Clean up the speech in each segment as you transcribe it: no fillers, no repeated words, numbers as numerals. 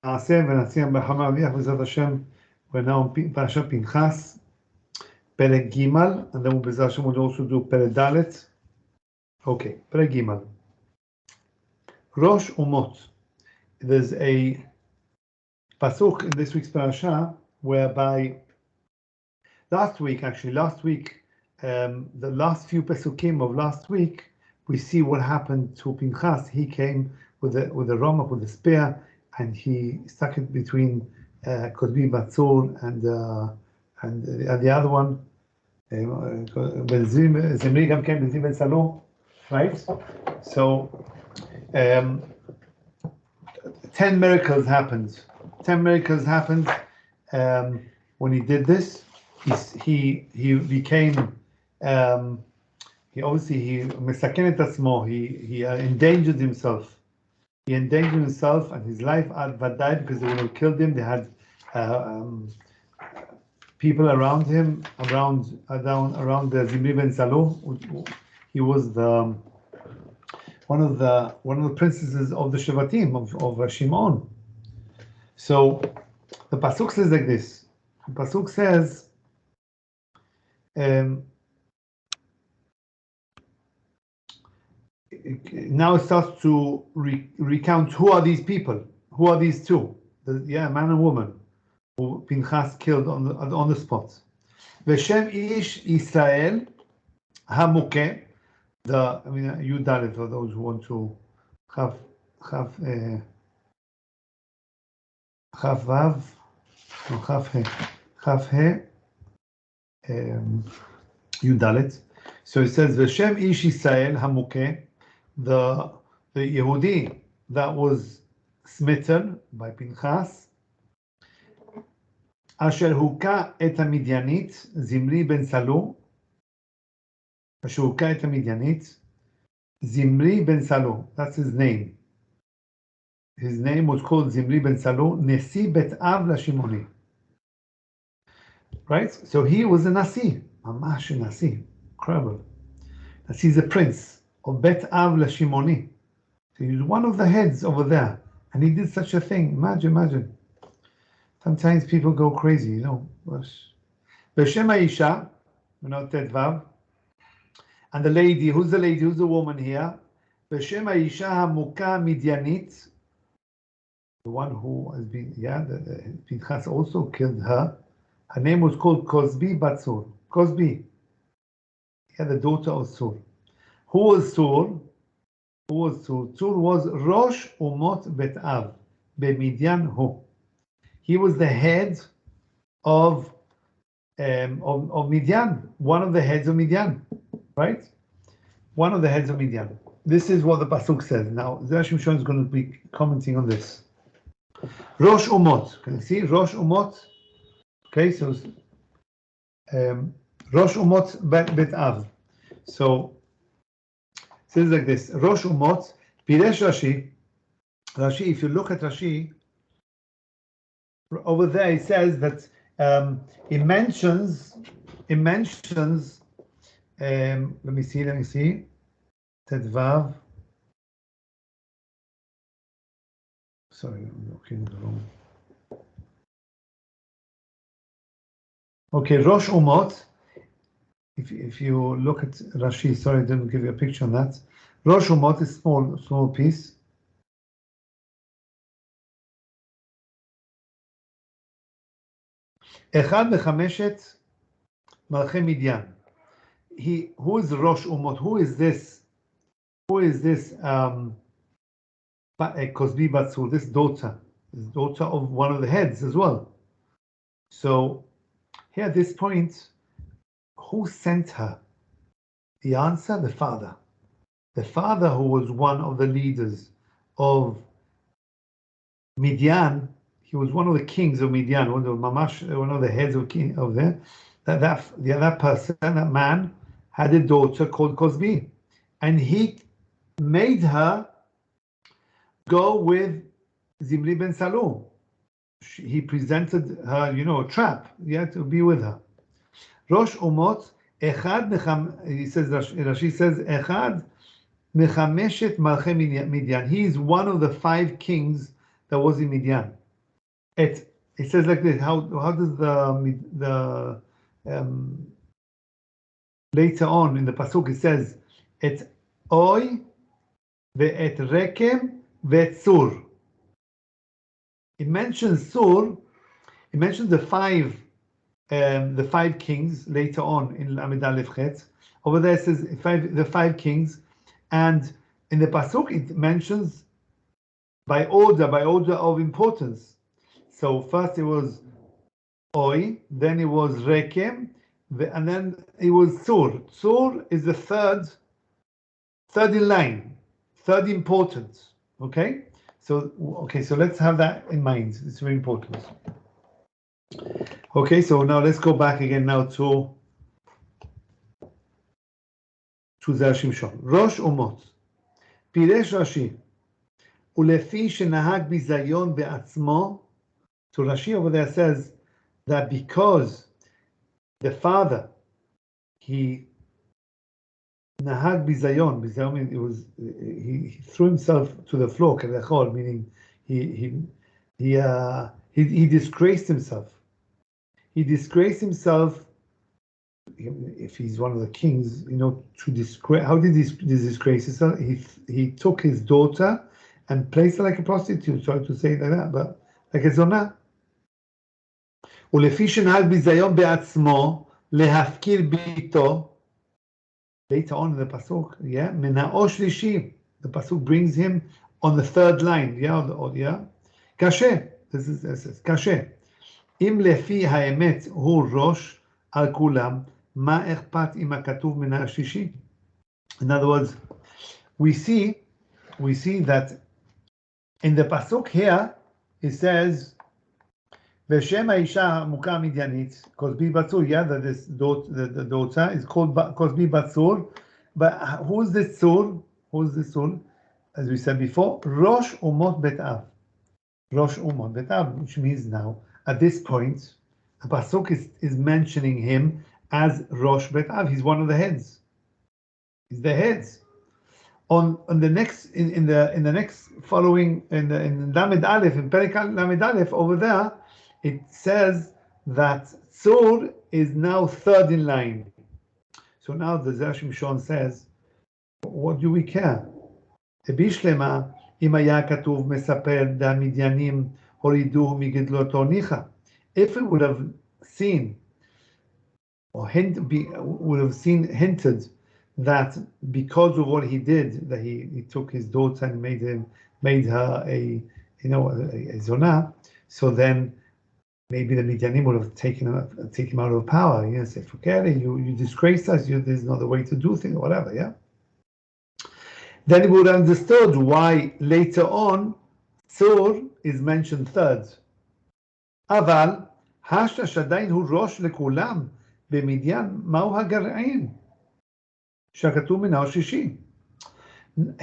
נעשה ונציע בחמה אביח בעזרת השם. We're now in פרשת פנחס, פרק ג', and then בעזרת השם we'll also do פרק ד'. Okay, פרק ג'. ראש אומות. There's a pasuk in this week's parasha whereby last week, the last few pasukim of last week, we see what happened to Pinchas. He came with a ramach, with a spear, and he stuck it between Kozbi Batzur and the other one. Zimri Gam came with Ben Salom, right? So 10 miracles happened. 10 miracles happened when he did this. He became he endangered himself. He endangered himself and his life had died because they would have killed him. They had people around him, around the Zimri ben Salom. He was one of the princesses of the Shevatim of Shimon. So the pasuk says like this. The pasuk says, now it starts to recount who are these people, who are these two, man and woman, who Pinchas killed on the spot. V'shem ish Israel hamukeh. You Dalet for those who want to have you Dalet. So it says V'shem ish Israel hamukeh. The Yehudi that was smitten by Pinchas, Asher huka et Midianit, Zimri ben Salom. Asher huka et Midianit, Zimri ben Salom. That's his name. His name was called Zimri ben Salom, Nesi bet Av Lashimoni. Right? So he was a Nasi, Mamash a Nasi. Incredible. Nasi is a prince of Bet Av Lashimoni. So he was one of the heads over there, and he did such a thing. Imagine. Sometimes people go crazy, B'Shem Ha'isha, Tetvav, and the lady, who's the woman here? B'Shem Ha'isha Hamuka Midianit, the one who has been, Pinchas also killed her. Her name was called Kozbi Batzur. Kozbi, the daughter of Sur. Who was Sur? Sur was Rosh Umot Bet Av B'Midian Hu. He was the head of Midian, one of the heads of Midian, right? One of the heads of Midian. This is what the pasuk says. Now, Zera Shimshon is going to be commenting on this. Rosh Umot. Can you see Rosh Umot? Okay, so Rosh Umot Bet Av. So it says like this: Rosh Umot, Piresh Rashi. Rashi, if you look at Rashi, over there it says that it mentions. Let me see. Tedvav. Sorry, I'm looking at the wrong. Okay, Rosh Umot. If you look at Rashi, sorry, I didn't give you a picture on that. Rosh Umot is small piece. Echad mechameshet malchei Midian. Who is Rosh Umot? Who is this? Kozbi Batzur, this daughter of one of the heads as well. So here at this point, who sent her? The answer, the father. The father, who was one of the leaders of Midian, he was one of the kings of Midian, one of the heads of there. That person, that man, had a daughter called Kozbi, and he made her go with Zimri ben Salom. He presented her, a trap. He had to be with her. Rosh Umot, he says, Rashi says, Echad mechameshet malchei Midian. He is one of the 5 kings that was in Midian. It says like this. How does the later on in the pasuk it says et oy ve'et rekem ve'et sur. It mentions sur. It mentions the five kings later on in Lamed Aleph Chet. Over there it says the five kings, and in the pasuk it mentions by order of importance. So first it was Oy, then it was Rekem, and then it was Sur. Sur is the third in line, third important. Okay, so let's have that in mind. It's very important. Okay, so now let's go back again now to Zera Shimshon. Rosh Umot. Piresh Rashi. Ulefi shenahag bizayon be'atzmo. So Rashi over there says that because the father, he nahag bizayon means it was he threw himself to the floor, kavechol, meaning he disgraced himself. He disgraced himself. If he's one of the kings, to disgrace. How did he disgrace himself? He took his daughter and placed her like a prostitute. Sorry to say it like that, but like a zonah. ולפי שנהג ביזיון בעצמו להפקיר ביתו. Later on in the pasuk, מנעו שלישי. The pasuk brings him on the third line. קשה. This is קשה. אם לפי האמת הוא ראש על כולם, מה אכפת אם הכתוב מנע שלישי? In other words, we see that in the pasuk here, it says, Veshem Aisha Muka Midyanit, Kosbi Batsur, that this the daughter is called Kosbi Batsur. But who's this Sur? As we said before, Rosh Umot Bet Av. Rosh Umot Bet Av, which means now, at this point, the pasuk is mentioning him as Rosh Bet Av. He's one of the heads. He's the heads. On the next in the next following in Lamed Aleph, in Perek Lamed Aleph over there, it says that Sur is now third in line. So now the Zera Shimshon says, what do we care? Bishlema im haya katuv mesaper da midyanim horiduhu migedloto nicha. If it would have seen or hinted that because of what he did, that he took his daughter and made her a zonah, so then maybe the Midyanim would have taken him out of power. Say, forget it, you disgraced us, there's no other way to do things, whatever, Then he would have understood why later on Tzur is mentioned third. Aval, hashta shadain hu rosh lekulam b'midyan ma'u hagarain shakatu minau shishi.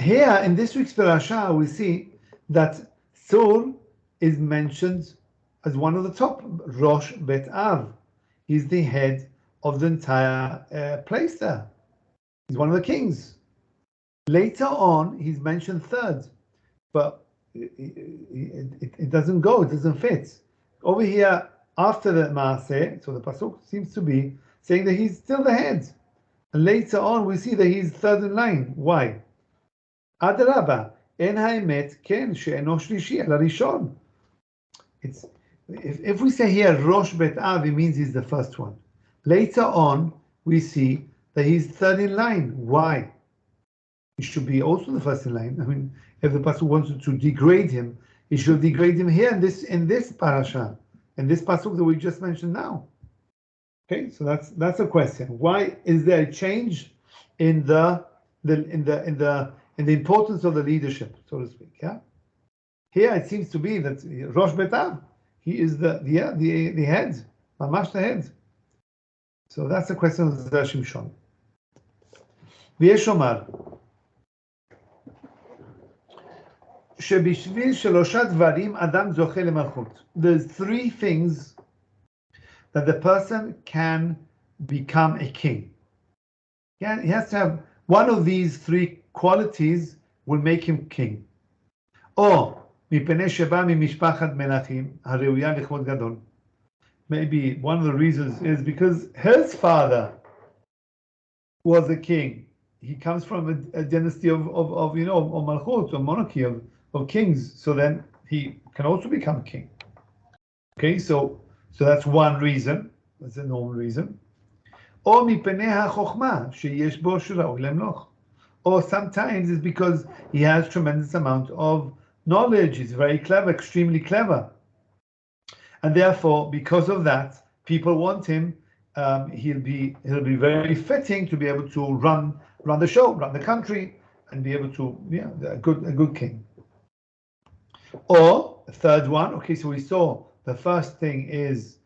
Here in this week's parasha, we see that Tzur is mentioned as one of the top, Rosh Bet Av. He's the head of the entire place there. He's one of the kings. Later on, he's mentioned third, but it doesn't go, it doesn't fit. Over here, after the Maaseh, so the pasuk seems to be saying that he's still the head. And later on, we see that he's third in line. Why? Adraba, en haemet ken she'eno shlishi ala rishon. If we say here Rosh Bet Av, it means he's the first one. Later on, we see that he's third in line. Why? He should be also the first in line. I mean, if the pasuk wanted to degrade him, he should degrade him here in this parasha, in this pasuk that we just mentioned now. Okay, so that's a question. Why is there a change in the importance of the leadership, so to speak? Here it seems to be that Rosh Bet Av, he is the head, mamash the head. So that's the question of Zera Shimshon. ויש לומר שבשביל שלושה דברים אדם זוכה למלכות. There's three things that the person can become a king. He has to have one of these three qualities will make him king. Or מפני שבא ממשפחת מלכים, הראויה לכבוד גדול. Maybe one of the reasons is because his father was a king. He comes from a dynasty of malchut, or monarchy of kings. So then he can also become king. Okay, so that's one reason. That's a normal reason. Or מפני החוכמה שיש בו שראוי למלוך. Or sometimes it's because he has tremendous amount of knowledge. He's very clever, extremely clever. And therefore, because of that, people want him. He'll be very fitting to be able to run the show, run the country, and be able to, a good king. Or a third one. Okay, so we saw the first thing is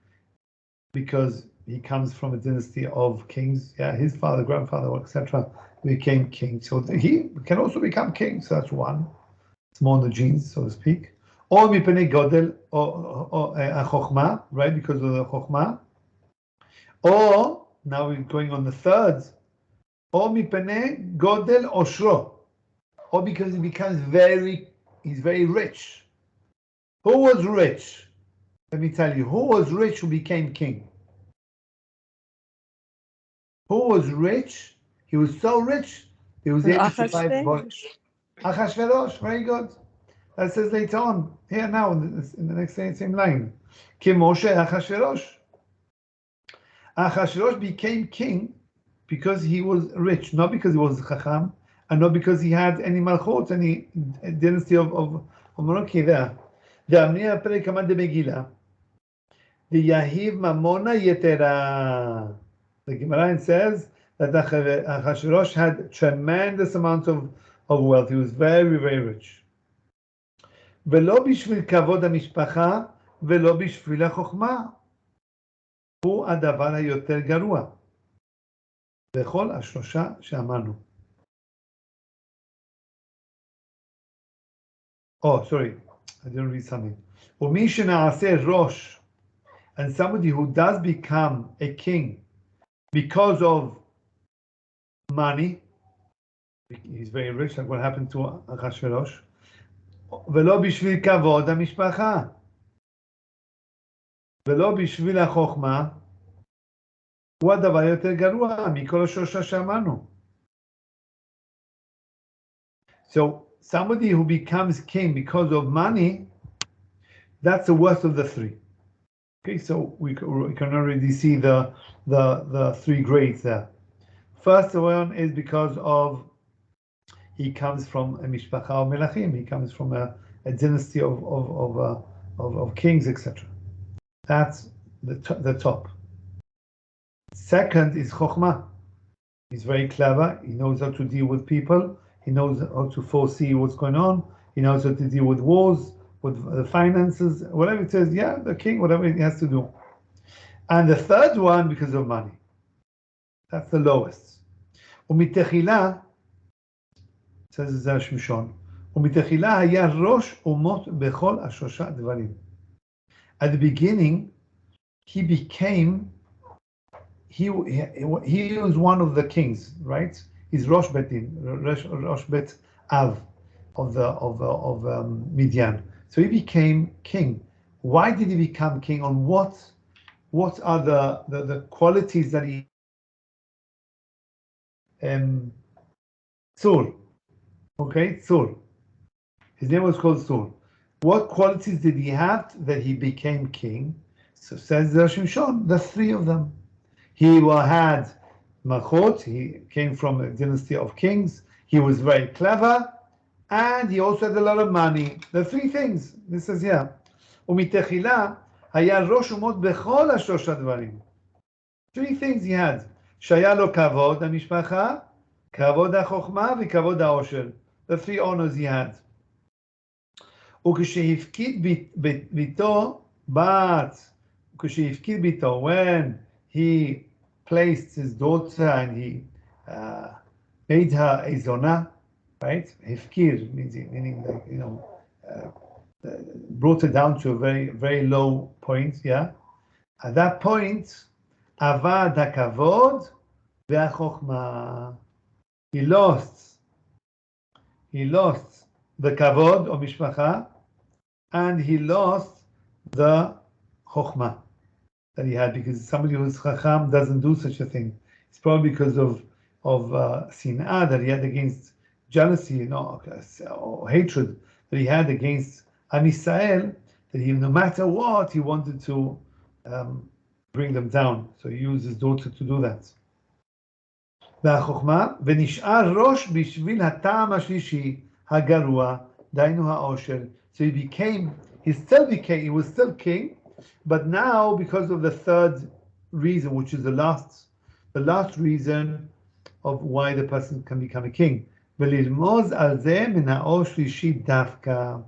because he comes from a dynasty of kings. Yeah, his father, grandfather, etc. became king. So he can also become king. So that's one. It's more in the genes, so to speak. Or mipnei godel or chokhmah, right? Because of the chokhmah. Or now we're going on the third. Or mipnei godel oshro. Or because he's very rich. Who was rich? Let me tell you, who was rich who became king? Who was rich? He was so rich, he was able to buy Achashverosh, very good. That says later on, here now, in the next same line. Kimoshe Achashverosh. Achashverosh became king because he was rich, not because he was Chacham, and not because he had any malchut, any dynasty of monarchy there. The Amniya Perek Hamad de Megillah. The Yahiv Mamona Yetera. The Gemara says that Achashverosh had tremendous amount of wealth. He was very, very rich. ולא בשביל כבוד המשפחה ולא בשביל החוכמה. הוא הדבר היותר גרוע. בכל השלושה שאמרנו. Oh, sorry, I didn't read something. ומי שנעשה ראש, and somebody who does become a king because of money, he's very rich, like what happened to Achashverosh, ולא בשביל כבוד המשפחה, ולא בשביל החוכמה, הוא הדבר יותר גרוע מכל השלושה שאמרנו. So somebody who becomes king because of money, that's the worst of the three. Okay, so we can already see the three grades there. First one is because of he comes from a mishpacha of melachim. He comes from a dynasty of kings, etc. That's the top. Second is chokhmah. He's very clever. He knows how to deal with people. He knows how to foresee what's going on. He knows how to deal with wars, with the finances, whatever it is. Yeah, the king, whatever he has to do. And the third one, because of money. That's the lowest. Umitechila, says Zera Shimshon, Umitechila haya rosh umot bechol ashosha dvarim. At the beginning, he was one of the kings, right? He's Rosh Bet Av of Midian. So he became king. Why did he become king? On what are the qualities that he Tzur. Okay, Tzur. His name was called Tzur. What qualities did he have that he became king? So says Zera Shimshon, the three of them. He had Malchut, he came from a dynasty of kings, he was very clever, and he also had a lot of money. The three things, this says here. ומתחילה היה ראש אומות בכל השלושה דברים. Three things he had. שהיה לו כבוד המשפחה, כבוד החוכמה וכבוד העושר. The three honors he had. וכשהפקיד ביתו, when he placed his daughter and he made her a zona, right? Hefkir meaning like, brought her down to a very, very low point, yeah? At that point, avad hakavod ve'achokma. He lost the kavod of mishpacha, and he lost the chokhmah that he had, because somebody who's chacham doesn't do such a thing. It's probably because of sin'ah that he had against jealousy, or hatred that he had against Am Yisrael, that he, no matter what, he wanted to bring them down. So he used his daughter to do that. והחוכמה, ונשאר ראש בשביל הטעם השלישי הגרוע, דהיינו העושר. So he was still king, but now because of the third reason, which is the last reason of why the person can become a king. ולרמוז על זה מן האור שלישי דווקא.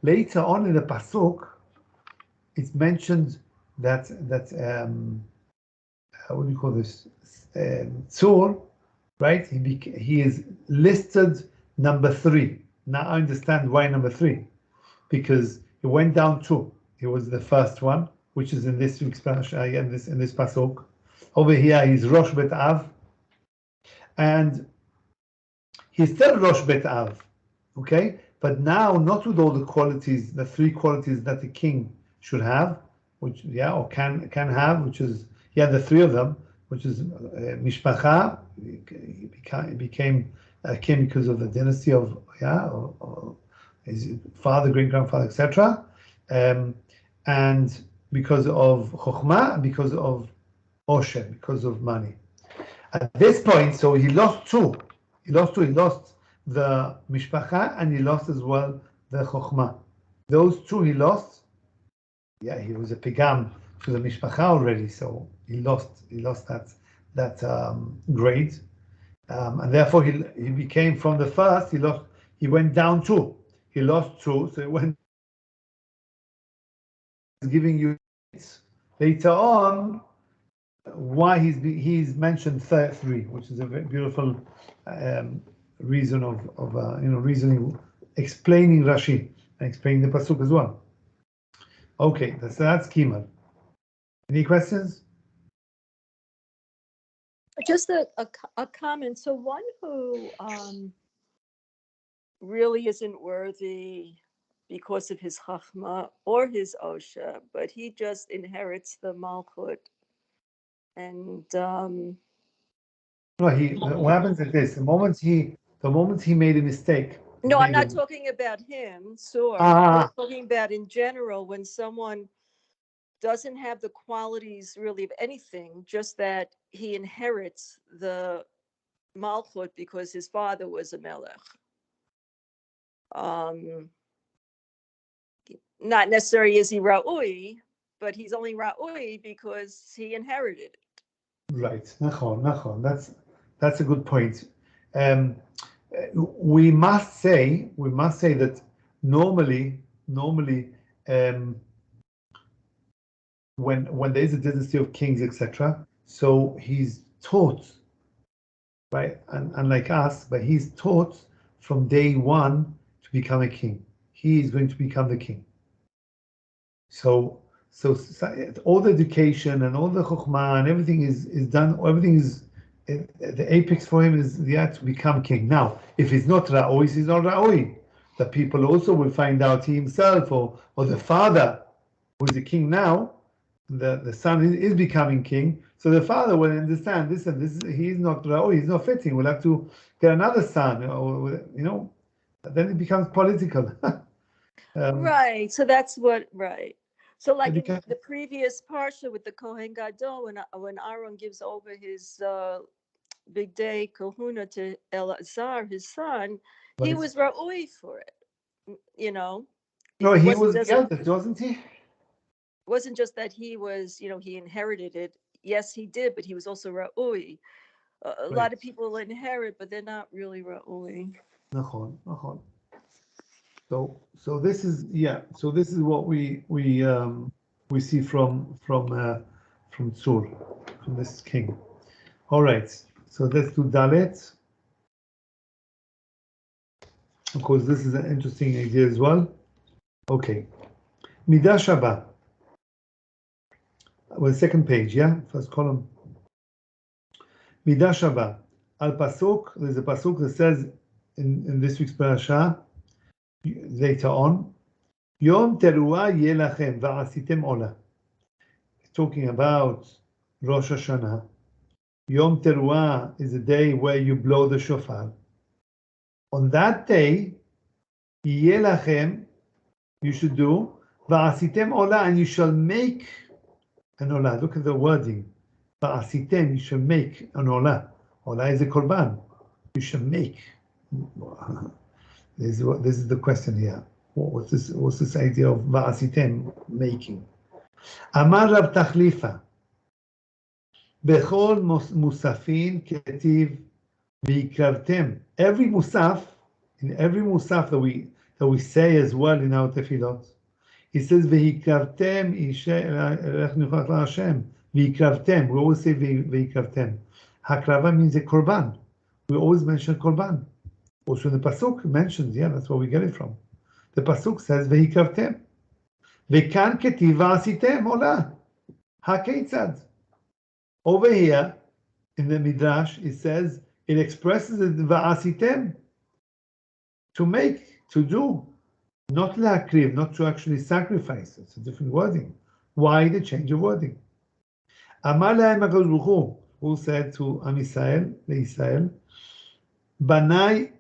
Later on in the pasuk, it's mentioned that what do you call this? Tzur, right? He is listed number 3. Now I understand why number 3, because he went down 2. He was the first one, which is in this week's parasha, in this pasuk. Over here, he's Rosh Bet Av, and he's still Rosh Bet Av, okay? But now, not with all the qualities, the 3 qualities that the king should have, which or can have, which is the 3 of them, which is mishpacha. He became a king because of the dynasty of his father, great grandfather, etc. And because of chokhmah, because of osher, because of money. At this point, so he lost 2. He lost the mishpacha, and he lost as well the chokhmah. Those 2 he lost. He was a pigam to the mishpacha already, so he lost that grade, and therefore he became, from the first, he went down 2. He lost 2, so he went giving you later on why he's mentioned 3, which is a very beautiful reason of reasoning, explaining Rashi and explaining the pasuk as well. Okay, that's Kimal. Any questions? Just a comment. So one who really isn't worthy because of his chachma or his osha, but he just inherits the malchut. And no, what happens is this: the moment he made a mistake. No, I'm not talking about him, Sur. I'm talking about in general, when someone doesn't have the qualities really of anything, just that he inherits the malchut because his father was a melech. Not necessarily is he ra'ui, but he's only ra'ui because he inherited it. Right, nachon. That's a good point. We must say that normally, when there is a dynasty of kings, etc., so he's taught, right? And unlike us, but he's taught from day 1 to become a king. He is going to become the king. So all the education and all the chokhmah and everything is done. Everything is the apex for him is to become king. Now, if he's not ra'oi, he's not ra'oi. The people also will find out he himself or the father, who is the king now, the son is becoming king. So the father will understand this he's not ra'oi, he's not fitting. We'll have to get another son, or then it becomes political. Right. So that's what. Right. So like in the previous parsha with the Kohen Gadol, when Aaron gives over his big day kahuna to Elazar, his son, he was ra'ui for it. No, he was the eldest, wasn't he? Wasn't just that he was, he inherited it. Yes, he did, but he was also ra'ui. A lot of people inherit, but they're not really ra'ui. Nachon. So this is what we see from Tzur, from this king. All right, so let's do Dalet. Of course, this is an interesting idea as well. Okay, Midah Shava. Well, second page, first column. Midah Shava. Al pasuk. There's a pasuk that says in this week's parasha, later on, Yom teruah yeh lachem va'asitem olah. Talking about Rosh Hashanah. Yom teruah is a day where you blow the shofar. On that day, yeh lachem, you should do va'asitem olah, and you shall make an olah. Look at the wording. Va'asitem, you shall make an olah. Olah is a korban. You shall make. This is the question here. What's this idea of va'asitem, making? Amar Rav Tachlifa, bechol musafin ketiv v'ikravtem. Every musaf, in every musaf that we say as well in our tefillot, he says v'ikravtem Hashem. V'ikravtem. We always say v'ikravtem. Hakrava means a korban. We always mention korban. Also the pasuk mentions, that's where we get it from. The pasuk says v'ikravtem. V'kan ketiv v'asitem olah. Hakeitzad. Over here in the midrash, it says it expresses the v'asitem, to make, to do, not la'akriv, not to actually sacrifice. It's a different wording. Why the change of wording? Amar la'hem HaKadosh Baruch Hu, who said to Am Yisrael, le'Yisrael, Banai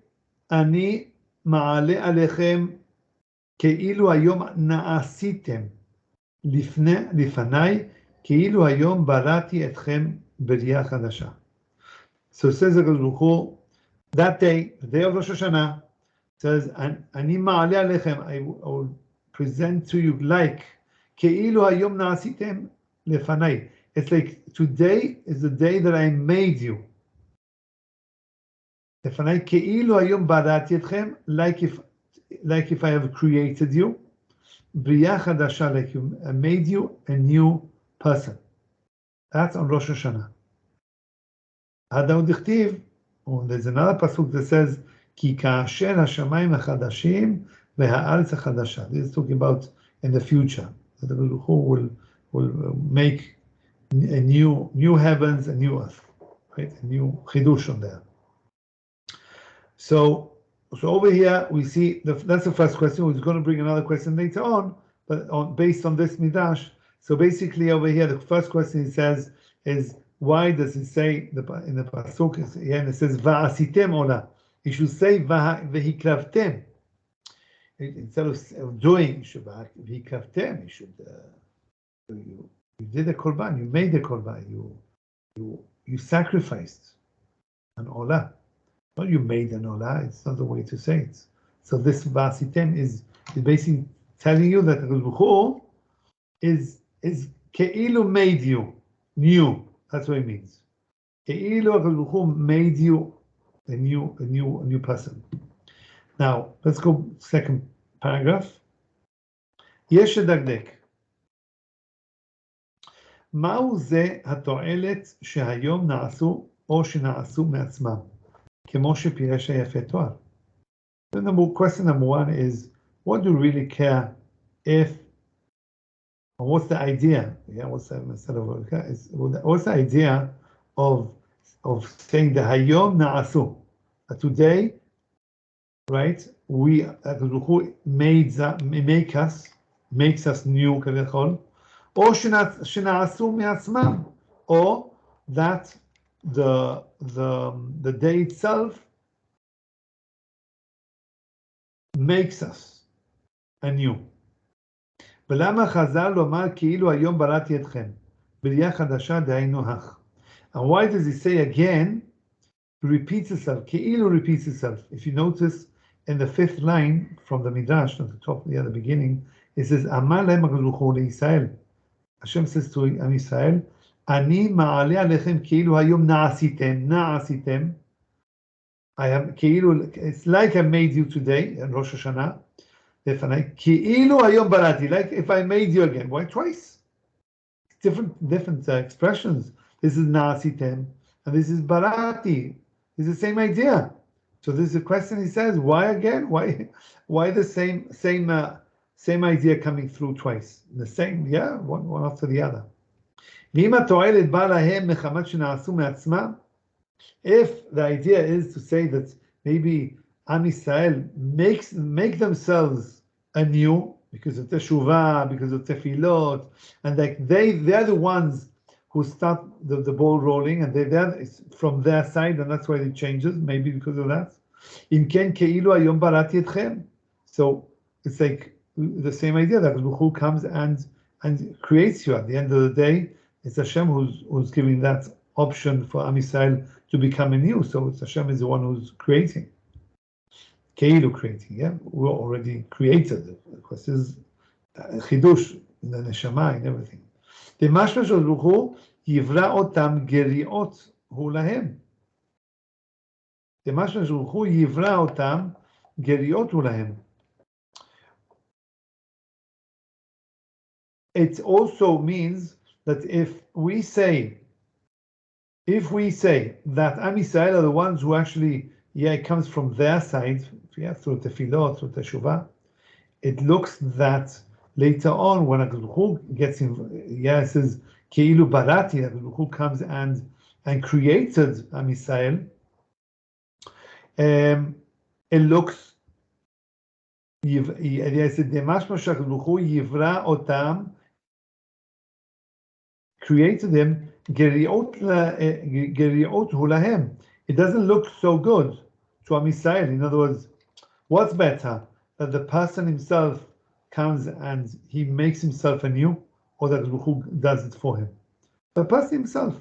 ani ma'ale alechem כאילו היום נעשיתם לפניי, כאילו היום בראתי אתכם בריאה חדשה. So says the Baruch Hu, that day, the day of Rosh Hashanah, says, אני מעלה עליכם, I will present to you like, כאילו היום נעשיתם לפניי. It's like, today is the day that I made you. לפניי, כאילו היום בראתי אתכם, like if I have created you, b'riah chadasha, like you, I made you a new person. That's on Rosh Hashanah. Hadau dichtiv, there's another pasuk that says, ki ka'asher hashamayim hachadashim v'ha'aretz hachadasha. This is talking about in the future. The Baruch Hu will make a new heavens, a new earth, right? A new chidush on there. So over here we see that's the first question. We're going to bring another question later on, but based on this midrash. So basically over here, the first question he says is, why does it say in the pasuk again? It says va'asitem olah. He should say v'hikravtem instead of doing. V'hikravtem. You should you did a korban. You made a korban. You sacrificed an olah. Not you made an olah, it's not the way to say it. So this va'asitem is basically telling you that the Baruch Hu is ke'ilu made you new. That's what it means. Ke'ilu Baruch Hu made you a new person. Now let's go second paragraph. יש לדקדק. מהו זה התועלת שהיום נעשו או שנעשו מעצמם? Question number one is, what do you really care if, or what's the idea? What's the idea of saying the hayom na'asu? Today, right? We makes us new, or shena'asu me'atzmam, or that the day itself makes us anew. ולמה חז"ל לומר כאילו היום בראתי אתכם בריאה חדשה דהיינו הך? And why does he say again, repeats itself, כאילו repeats itself? If you notice in the fifth line from the Midrash at the top, at the beginning, it says, אמר להם הקדוש ברוך הוא לישראל. Hashem says to Am Yisrael, אני מעלה עליכם כאילו היום נעשיתם. I am כאילו, it's like I made you today in Rosh Hashanah. לפני, כאילו היום בראתי, like if I made you again. Why twice? Different expressions. This is na'asitem, and this is barati. It's the same idea. So this is a question he says, why again? Why the same idea coming through twice? The same, one after the other. ואם התועלת בא להם מחמת שנעשו מעצמם, if the idea is to say that maybe Am Yisrael make themselves anew, because of teshuvah, because of tefillot, and like they're the ones who start the ball rolling, and it's from their side, and that's why it changes, maybe because of that. Im ken keilu hayom barati etchem. So it's like the same idea that who comes and creates you. At the end of the day, it's Hashem who's giving that option for Am Yisrael to become anew. So it's Hashem is the one who's creating. Keilu creating, yeah? We're already created. Of course, is chidush in the neshama and everything. The mashma shel Baruch Hu yivra otam geriot hu lahem. The mashma shel Baruch Hu yivra otam geriot hu lahem. It also means that if we say that Am Yisrael are the ones who actually, it comes from their side, through tefillot, through teshuvah, it looks that later on when HaKadosh gets in, it says Keilu Barati, HaKadosh comes and created Am Yisrael. It looks, it said Demashma HaKadosh Yivra Otam, created them Geriot Hu Lahem. It doesn't look so good to Am Yisrael. In other words, what's better, that the person himself comes and he makes himself anew, or that who does it for him? The person himself.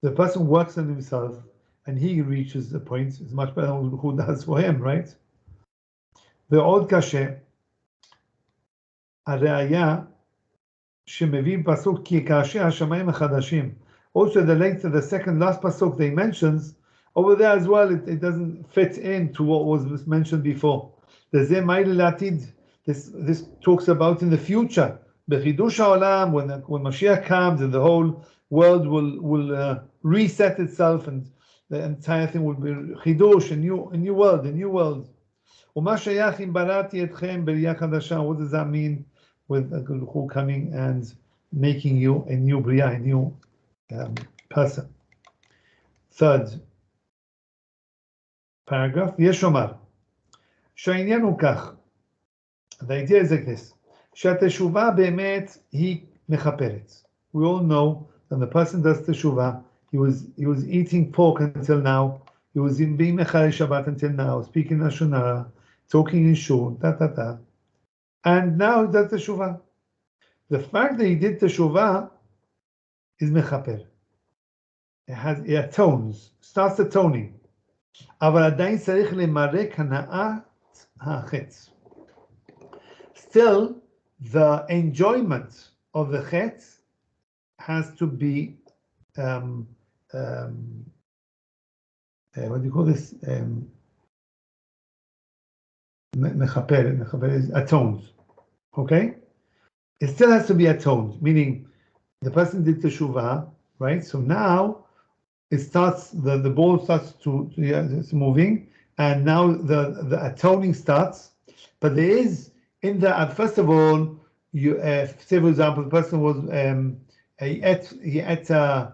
The person works on himself, and he reaches the point. It's much better than who does for him, right? ועוד קשה, הראיה שמביא פסוק כי כאשר השמיים החדשים. Also the second last pasuk they mentions, over there as well, it doesn't fit into what was mentioned before. This talks about in the future. B'chidush ha'olam, when Mashiach comes and the whole world will reset itself and the entire thing will be chidush, a new world. What does that mean with who coming and making you a new bria, a new person? Third paragraph, יש לומר, שהעניין הוא כך, the idea is like this, שהתשובה באמת היא מכפרת. We all know that the person does teshuvah, he was eating pork until now, he was being mechalel Shabbat until now, speaking Lashon Hara, talking in shul, and now he does teshuvah. The fact that he did teshuvah is mechaper. It atones, starts atoning. אבל עדיין צריך למרק הנאת החטא. Still, the enjoyment of the chetz has to be, what do you call this? Mechaper is atoned. Okay? It still has to be atoned, meaning the person did teshuvah, right? So now it starts, the ball starts it's moving, and now the atoning starts. But there is, in the, first of all, you say for example, the person was, he ate a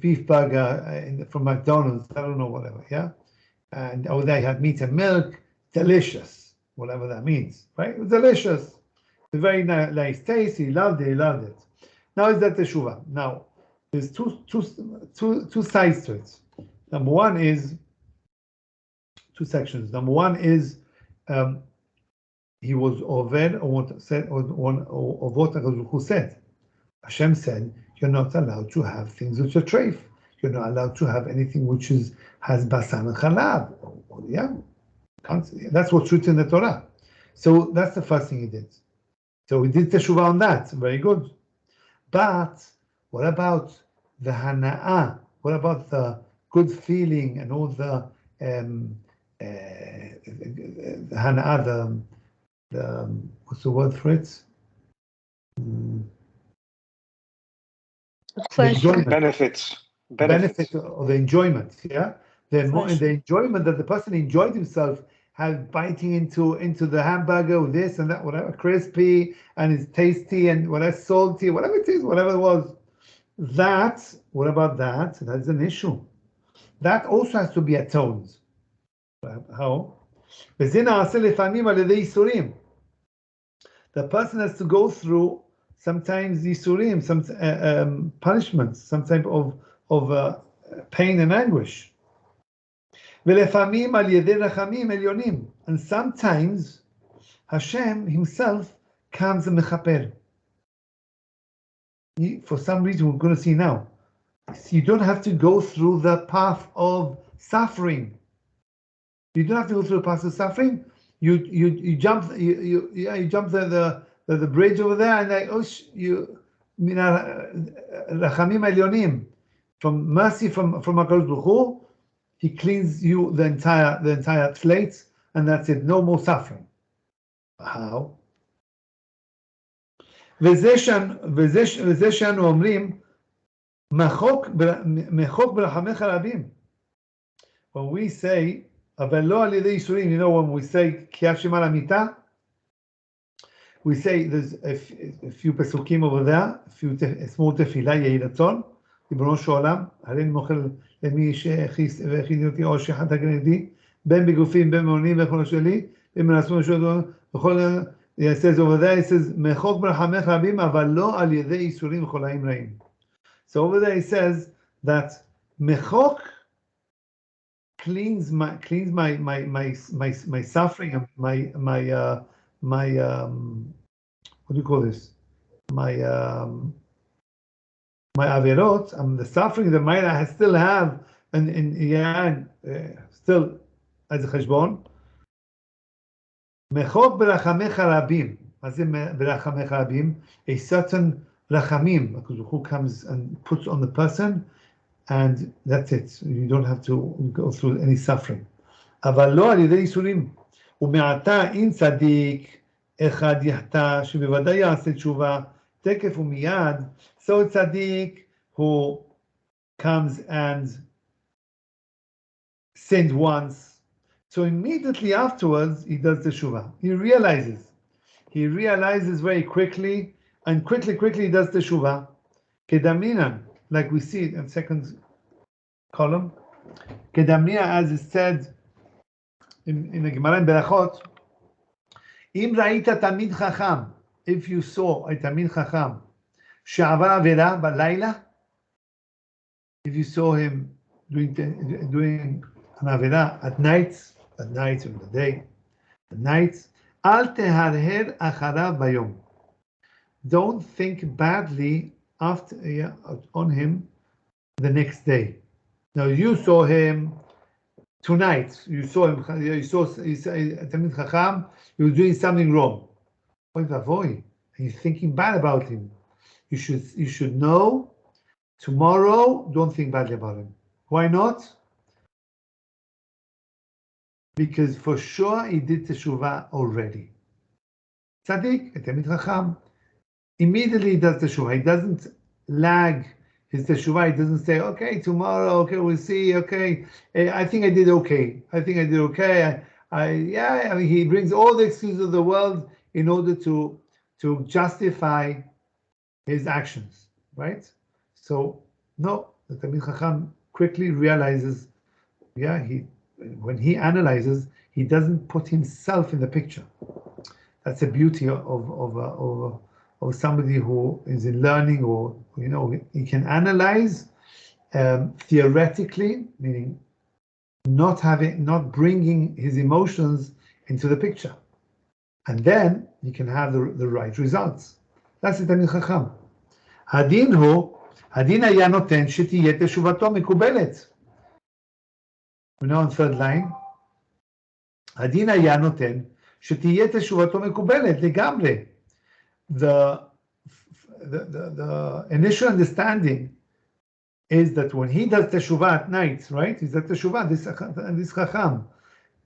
beef burger from McDonald's, I don't know, whatever, yeah? And over there he had meat and milk, delicious, whatever that means, right? It was delicious. A very nice taste, he loved it. Now is that teshuvah. Now, there's two sides to it. Number one is, two sections. Number one is, he was oved, or what said, or what HaKadosh said. Hashem said, you're not allowed to have things which are treif. You're not allowed to have anything which has basar and chalab. Yeah, that's what's written in the Torah. So that's the first thing he did. So he did teshuvah on that. Very good. But what about the hana'ah? What about the good feeling and all the hana'ah, the what's the word for it? Benefits or the enjoyment, yeah? The enjoyment that the person enjoyed himself, had biting into the hamburger with this and that, whatever, crispy, and it's tasty, and whatever, salty, whatever it is, whatever it was. That, what about that? That's an issue. That also has to be atoned. How? The The person has to go through sometimes yisurim, some punishments, some type of pain and anguish. ולפעמים על ידי רחמים עליונים. And sometimes Hashem himself comes and mechaper. For some reason, we're going to see now. You don't have to go through the path of suffering. You don't have to go through the path of suffering. You jump the bridge over there, and like rachamim elyonim, from mercy from HaKadosh Baruch Hu, he cleans you the entire slate, and that's it. No more suffering. How? וזה שאנו אומרים מחוק ברחמך רבים. When we say אבל לא על ידי ייסורים, you know, when we say כי השם על המיטה, we say there's a few פסוקים over there, a small תפילה, יהי רצון, ריבונו של עולם, הרי אני מוכר למי שהכין אותי או שחט הגנדי, בין בגופים, בין מעונים וכל שלי, בין מנסים וכל it says over there, it says, מחוק ברחמך רבים, אבל לא על ידי ייסורים וחולאים רעים. So over there it says that מחוק cleans my suffering, my what do you call this? My averot, the suffering that I still have, and still as a cheshbon. מחוק ברחמך רבים. מה זה ברחמך רבים? A certain rachamim, who comes and puts on the person, and that's it. You don't have to go through any suffering. אבל לא על ידי ייסורים. ומעתה אם צדיק אחד יחטא, שבוודאי יעשה תשובה, תקף ומיד. So צדיק who comes and sins once, so immediately afterwards, he does the teshuvah. He realizes very quickly, and quickly he does the teshuvah. Kedaminan, like we see it in second column. Kedamina, as is said in the Gemara in Berachot, Im ra'ita tamid chacham, if you saw a tamid chacham, she'avar avera b'layla, if you saw him doing an avera at night or in the day, at night, al teharher acharav bayom. Don't think badly on him the next day. Now you saw him tonight. You saw Talmid Chacham. He was doing something wrong. Oy vavoy, you're thinking bad about him. You should know. Tomorrow, don't think badly about him. Why not? Because for sure he did teshuvah already. Tzaddik, Talmid Chacham, immediately he does teshuvah. He doesn't lag his teshuvah. He doesn't say, okay, tomorrow, okay, we'll see, okay, I think I did okay. He brings all the excuses of the world in order to justify his actions, right? So, no, the Talmid Chacham quickly realizes, when he analyzes, he doesn't put himself in the picture. That's the beauty of somebody who is in learning, or he can analyze theoretically, meaning not bringing his emotions into the picture, and then he can have the right results. That's the Talmid Chacham. הדין היה נותן שתהיה תשובתו מקובלת. We know on third line, הדין היה נותן שתהיה תשובתו מקובלת לגמרי. The initial understanding is that when he does teshuvah at night, right? He's at teshuvah, this chacham,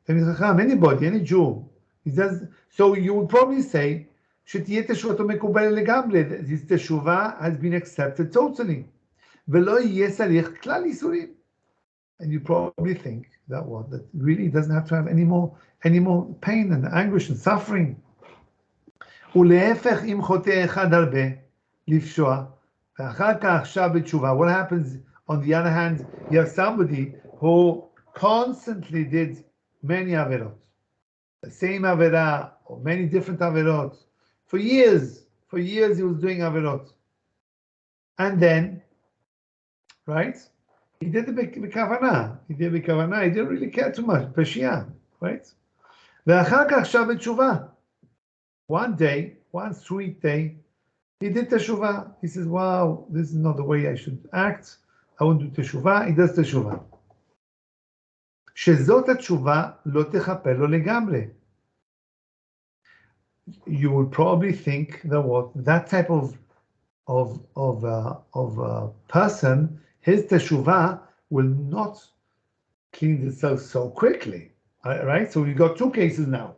anybody, any Jew, he does. So you would probably say, שתהיה תשובתו מקובלת לגמרי. His teshuvah has been accepted totally. ולא יהיה צריך כלל ייסורים. And you probably think that really doesn't have to have any more pain and anguish and suffering. ולהפך אם חוטא אחד הרבה לפשוע, ואחר כך שב בתשובה. What happens on the other hand, you have somebody who constantly did many averot, the same avera or many different averot, For years he was doing averot. And then, right? He did it בכוונה. He didn't really care too much. פשיעה, right? ואחר כך שב בתשובה. One sweet day, he did teshuvah. He says, wow, this is not the way I should act. I won't do teshuvah. He does teshuvah. שזאת התשובה לא תכפר לו לגמרי. You would probably think that that type of person, his teshuvah will not clean itself so quickly, right? So you got two cases now.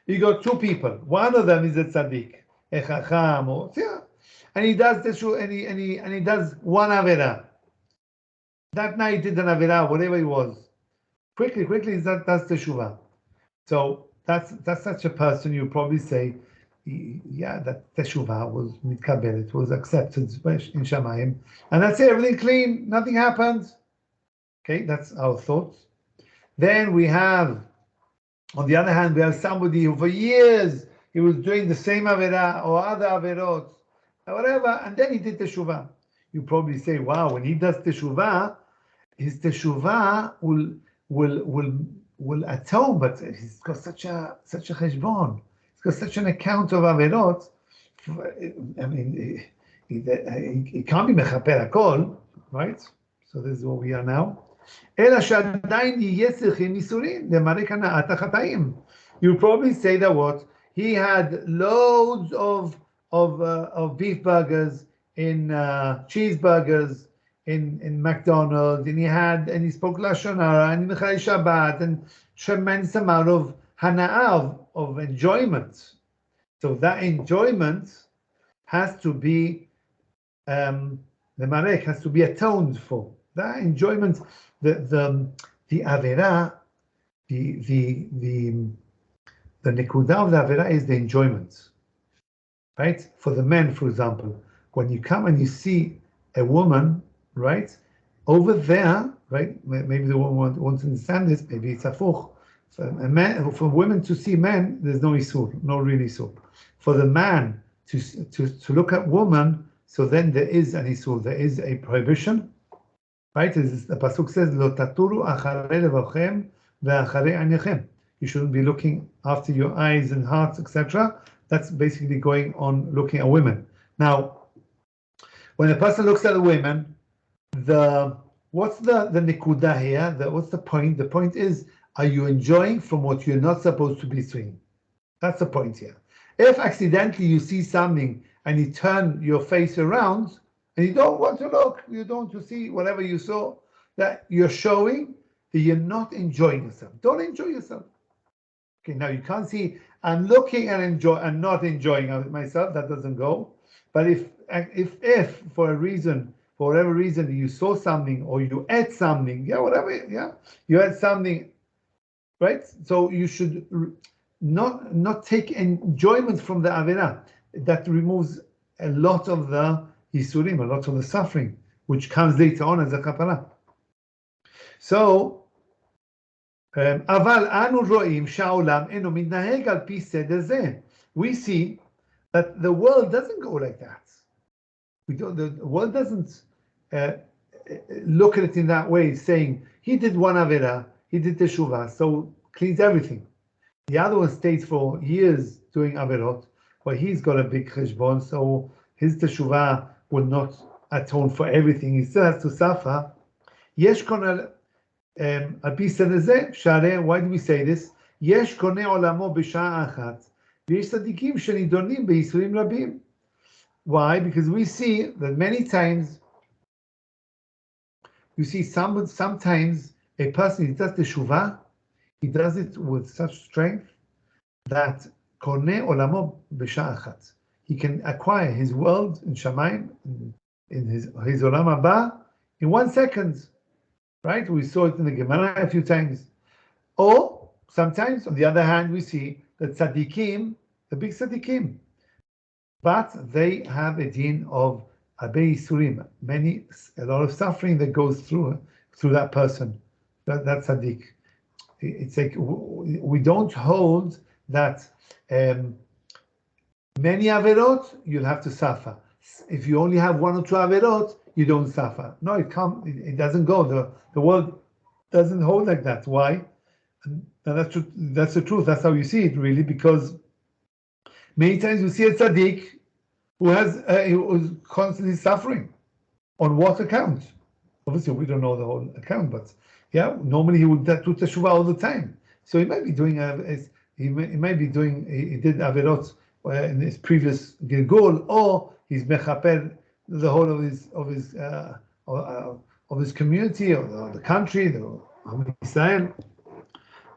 You got two people. One of them is a tzaddik, a chacham, and he does teshuvah, and he does one avera. That night he did an avera, whatever it was. Quickly, that's teshuvah. So that's such a person. You probably say, yeah, that teshuvah was mitkabel, it was accepted in Shamayim, and that's it, everything clean, nothing happened. Okay, that's our thoughts. Then we have, on the other hand, we have somebody who for years he was doing the same avera or other averot, or whatever, and then he did teshuvah. You probably say, wow, when he does teshuvah, his teshuvah will atone, but he's got such a cheshbon. He's got such an account of averot. I mean, he can't be mechaper hakol, right? So this is where we are now. אלא שעדיין יהיה צריכים ייסורים למראה הנעת החטאים. You probably say that what he had loads of beef burgers in cheeseburgers in McDonald's, and he spoke Lashon Hara and Mechalei Shabbat, and tremendous amount of hana'ah, of enjoyment. So that enjoyment has to be the marek has to be atoned for. That enjoyment, the avera, the nekudah of the avera is the enjoyment, right? For the men, for example, when you come and you see a woman, right, over there, right? Maybe the woman wants to understand this. Maybe it's afuch. For women to see men, there's no isur, no real isur. For the man to look at woman, so then there is an isur, there is a prohibition, right? The pasuk says, "Lo taturu acharei levavchem ve'acharei einechem." You shouldn't be looking after your eyes and hearts, etc. That's basically going on looking at women. Now, when a person looks at a woman, what's the nekudah here? What's the point? The point is, are you enjoying from what you're not supposed to be seeing? That's the point here. If accidentally you see something and you turn your face around and you don't want to look, you don't want to see whatever you saw, that you're showing that you're not enjoying yourself. Don't enjoy yourself. Okay, now you can't see, I'm looking and not enjoying myself, that doesn't go. But if for whatever reason you saw something or you ate something, you ate something, right? So you should not take enjoyment from the avera. That removes a lot of the yisurim, a lot of the suffering, which comes later on as a kapara. So, אבל אנו רואים שהעולם אינו מתנהג על פי סדר זה. We see that the world doesn't go like that. The world doesn't look at it in that way, saying, he did one avera, he did teshuvah, so cleans everything. The other one stays for years doing averot, but he's got a big cheshbon, so his teshuvah will not atone for everything. He still has to suffer. יש קונה, על פי סדר זה, שהרי, why do we say this? יש קונה עולמו בשעה אחת, ויש צדיקים שנידונים בייסורים רבים. Why? Because we see that many times, you see sometimes a person, he does teshuvah, he does it with such strength that koneh olamo b'sha'ah achat. He can acquire his world in Shamayim, in his olam haba, in 1 second. Right? We saw it in the Gemara a few times. Or sometimes, on the other hand, we see that tzaddikim, the big tzaddikim, but they have a din of abei yisurim, a lot of suffering that goes through that person, that tzaddik. It's like we don't hold that many averot, you'll have to suffer. If you only have 1 or 2 averot, you don't suffer. No, it doesn't go. The world doesn't hold like that. Why? And that's true. That's the truth. That's how you see it, really, because many times you see a tzaddik who's constantly suffering. On what account? Obviously, we don't know the whole account, but yeah, normally he would do teshuvah all the time. So he might be doing he did averot in his previous gilgul, or he's mechaper the whole of his community or the country, the Israel.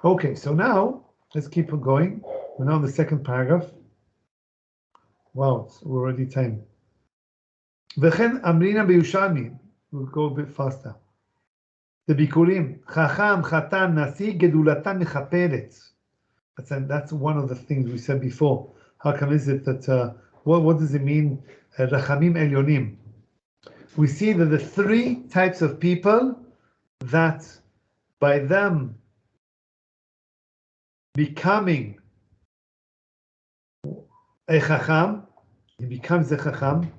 Okay, so now let's keep on going. We're now in the second paragraph. Wow, we're already time. V'chen amrina b'Yushalmi. We'll go a bit faster. The bikurim, chacham, chatan, nasi, gedulatan mechaperet. That's one of the things we said before. How come is it that, what does it mean, rachamim elyonim? We see that the 3 types of people that by them becoming a chacham, he becomes a chacham.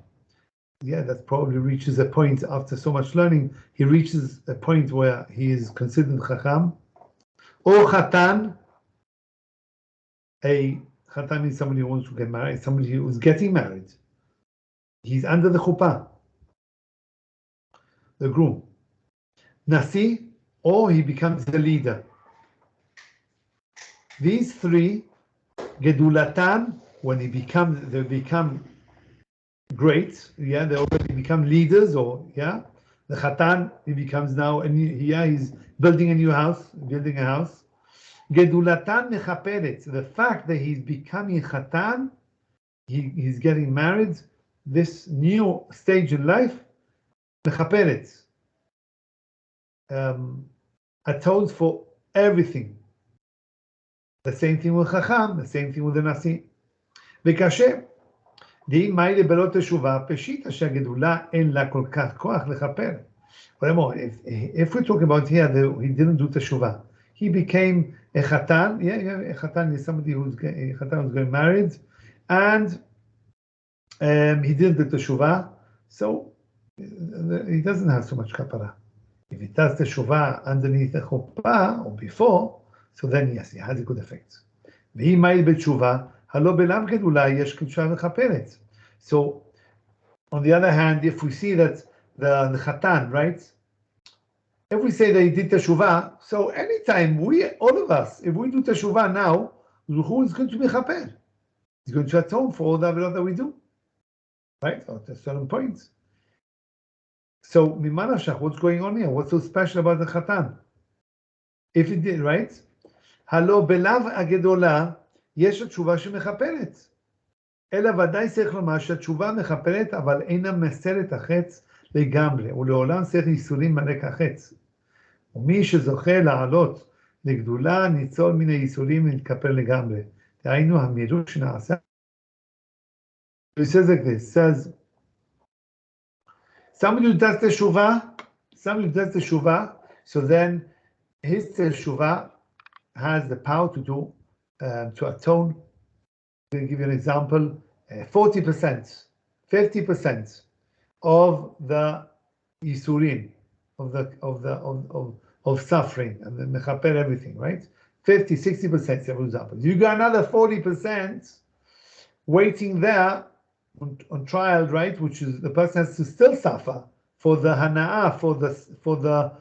Yeah, that probably reaches a point after so much learning. He reaches a point where he is considered chacham. Or chatan. A chatan means somebody who wants to get married, somebody who is getting married. He's under the chuppah, the groom. Nasi, or he becomes the leader. These 3, gedulatan, when they become great, yeah, they already become leaders, or yeah, the chatan, he becomes now, and he's building a house. Gedulatan mechaperet, the fact that he's becoming chatan, he's getting married, this new stage in life, mechaperet, atones for everything. The same thing with chacham, the same thing with the nasi. וקשה, דהי מהי לבלות תשובה, פשיטה שהגדולה אין לה כל כך כוח לכפר. Furthermore, if we're talking about here that he didn't do teshuvah, he became a chatan. A chatan is somebody who's getting married, and he didn't do teshuvah, so he doesn't have so much kapara. If he does teshuvah underneath the chuppah or before, so then yes, he has a good effect. והיא מהי בתשובה, הלא בלאו גדולה יש קדושה מכפרת. So, on the other hand, if we see that the chatan, right? If we say that he did teshuvah, so anytime all of us, if we do teshuvah now, who is going to be chaper? He's going to atone for all the averot that we do, right? So at a certain point. So mima nafshach, what's going on here? What's so special about the chatan? If he did, right? Halo belav agedola yesh teshuvah שמכפרת. אלא ודאי צריך לומר שהתשובה מכפרת, אבל אינה מסרת החץ לגמרי, ולעולם צריך ייסורים מרק החץ. ומי שזוכה לעלות לגדולה, ניצול מן הייסורים ולהתכפר לגמרי. דהיינו, המהירות שנעשה. He says like this, says, somebody who does teshuvah, so then his teshuvah has the power to do, to atone. I'm going to give you an example, 40%, 50% of the yisurim, of suffering, and the mechaper everything, right? 50, 60%, for example. You got another 40% waiting there on trial, right? Which is the person has to still suffer for the hana'ah, for the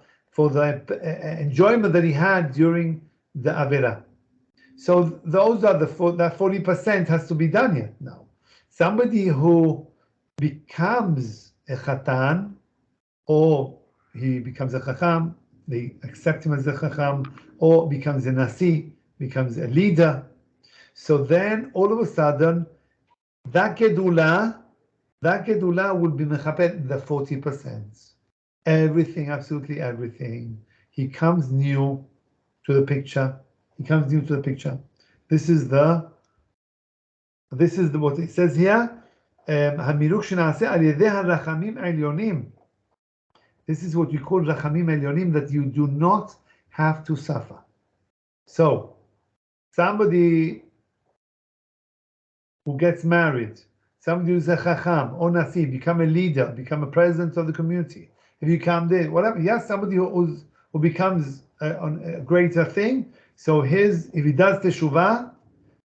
enjoyment that he had during the avera. So those are that 40% has to be done yet now. Somebody who becomes a chatan, or he becomes a chacham, they accept him as a chacham, or becomes a nasi, becomes a leader. So then all of a sudden, that gedula will be mechapet the 40%. Everything, absolutely everything. He comes new to the picture. This is what it says here. המירוק שנעשה על ידי הרחמים העליונים. This is what you call rachamim elyonim, that you do not have to suffer. So, somebody who gets married, somebody who's a chacham or nasi, become a leader, become a president of the community. If you come there, whatever, yes, somebody who becomes a greater thing. So if he does teshuvah,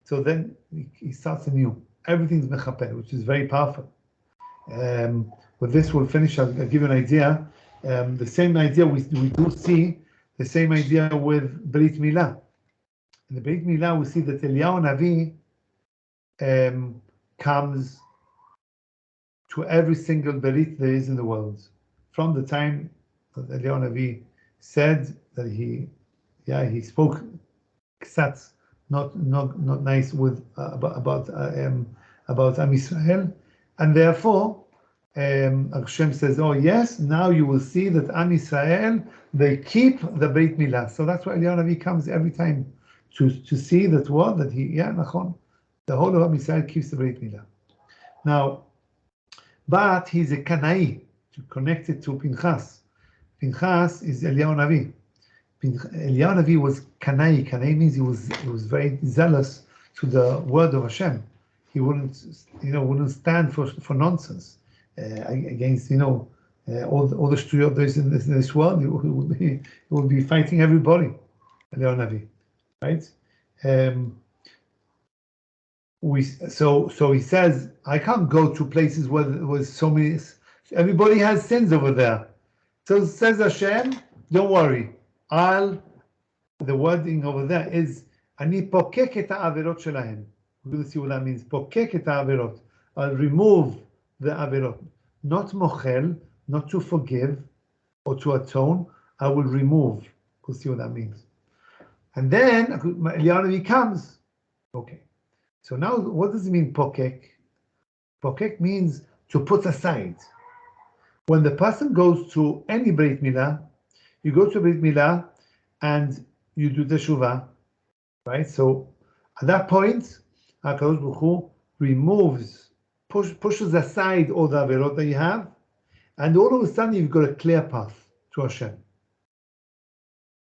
so then he starts anew. Everything's mechaper, which is very powerful. With this, we'll finish. I'll give you an idea. The same idea we do see the same idea with Brit Milah. In the Brit Milah, we see that Eliyahu Navi comes to every single Berit there is in the world. From the time that Eliyahu Navi said that he spoke ksat, not nice with about Am Yisrael, and therefore Hashem says, "Oh yes, now you will see that Am Yisrael they keep the Beit Milah." So that's why Eliyahu Navi comes every time to see that the whole of Am Yisrael keeps the Beit Milah. Now, but he's a Kanai, to connect it to Pinchas. Pinchas is Eliyahu Navi. Eliyahu Navi was Kanai. Kanai means he was very zealous to the word of Hashem. He wouldn't stand for nonsense against all the shtuyot there is in this world. He would be fighting everybody. Eliyahu Navi, right? So he says, I can't go to places where there was so many. Everybody has sins over there. So says Hashem, don't worry. The wording over there is, Ani pokek et ha'averot shelahem. We're going to see what that means. Pokek et ha'averot. I'll remove the averot. Not mochel, not to forgive or to atone. I will remove. We'll see what that means. And then Eliyahu Navi comes. Okay. So now, what does it mean, pokek? Pokek means to put aside. When the person goes to any Brit Milah, you go to Brit Milah and you do teshuvah, right? So at that point, HaKadosh Baruch Hu removes, pushes aside all the averot that you have, and all of a sudden you've got a clear path to Hashem.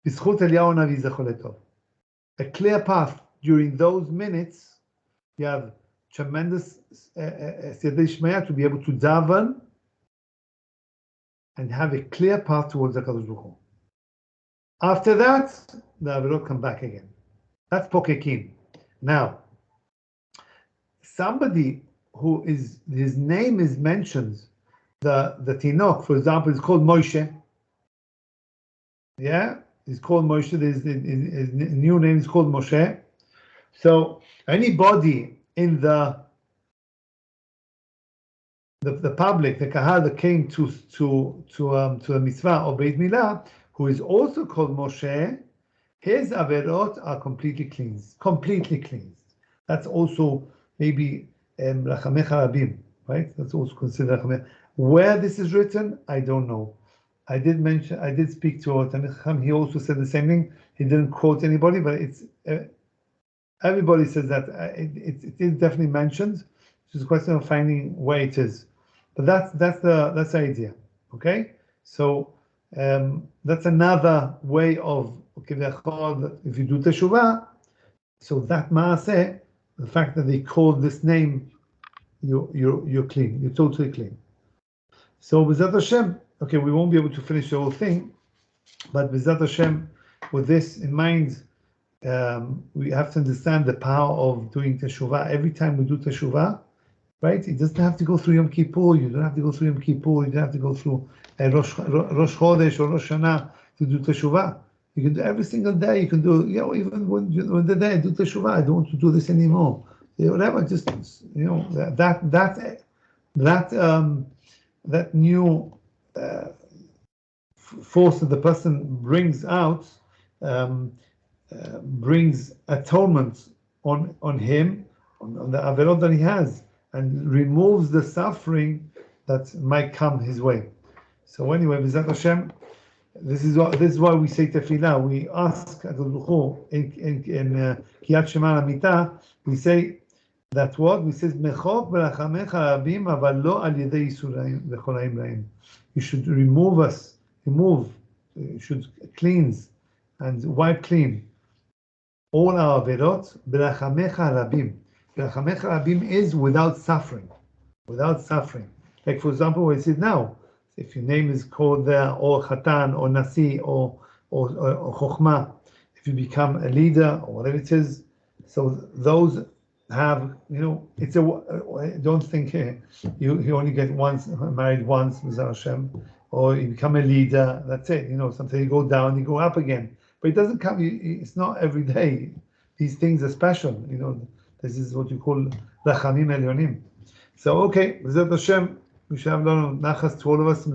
B'zchut Eliyahu Navi zechor letov. A clear path. During those minutes, you have tremendous siyata Shmaya to be able to daven and have a clear path towards the HaKadosh Baruch Hu. After that, the averot come back again. That's pokekim. Now, somebody who is, his name is mentioned, the Tinok, for example, is called Moshe. Yeah, he's called Moshe. His new name is called Moshe. So anybody in the public, the kahal that came to the mitzvah of Beit Milah, who is also called Moshe, his averot are completely cleansed. That's also maybe Rachamecha Rabim, right? That's also considered Rachamecha. Where this is written, I don't know. I did speak to Talmid Chacham. He also said the same thing. He didn't quote anybody, but it's everybody says that it is definitely mentioned. It's just a question of finding where it is. But that's the idea. Okay, so that's another way of if you do teshuvah, so that maaseh, the fact that they called this name, you're clean, you're totally clean. So B'ezrat Hashem, okay, we won't be able to finish the whole thing, but B'ezrat Hashem, with this in mind, we have to understand the power of doing teshuvah. Every time we do teshuvah, right? It doesn't have to go through Yom Kippur. You don't have to go through Yom Kippur. You don't have to go through Rosh Chodesh or Rosh Hashanah to do teshuvah. You can do every single day. You can do, even when the day I do teshuvah, I don't want to do this anymore. Whatever, just that new force that the person brings out brings atonement on him, on the averot that he has, and removes the suffering that might come his way. So anyway, B'ezrat Hashem, this is why we say tefillah. We ask in Kiyat Shema Amita, we say that what? We say Mechok b'rachamecha rabim aval lo al yedei yisurim v'cholaim laim. You should you should cleanse and wipe clean all our averot b'rachamecha rabim. Rachamecha Rabim is without suffering. Without suffering. Like for example, what it says now, if your name is called there, or Chatan, or Nasi, or Chokhmah, if you become a leader, or whatever it is, so those have, it's don't think you only get once, married once, Zera Hashem, or you become a leader, that's it. Sometimes you go down, you go up again. But it doesn't come, it's not every day. These things are special, this is what you call Rachamim Elyonim. So, okay, B'ezrat Hashem, we should have nachas to all of us.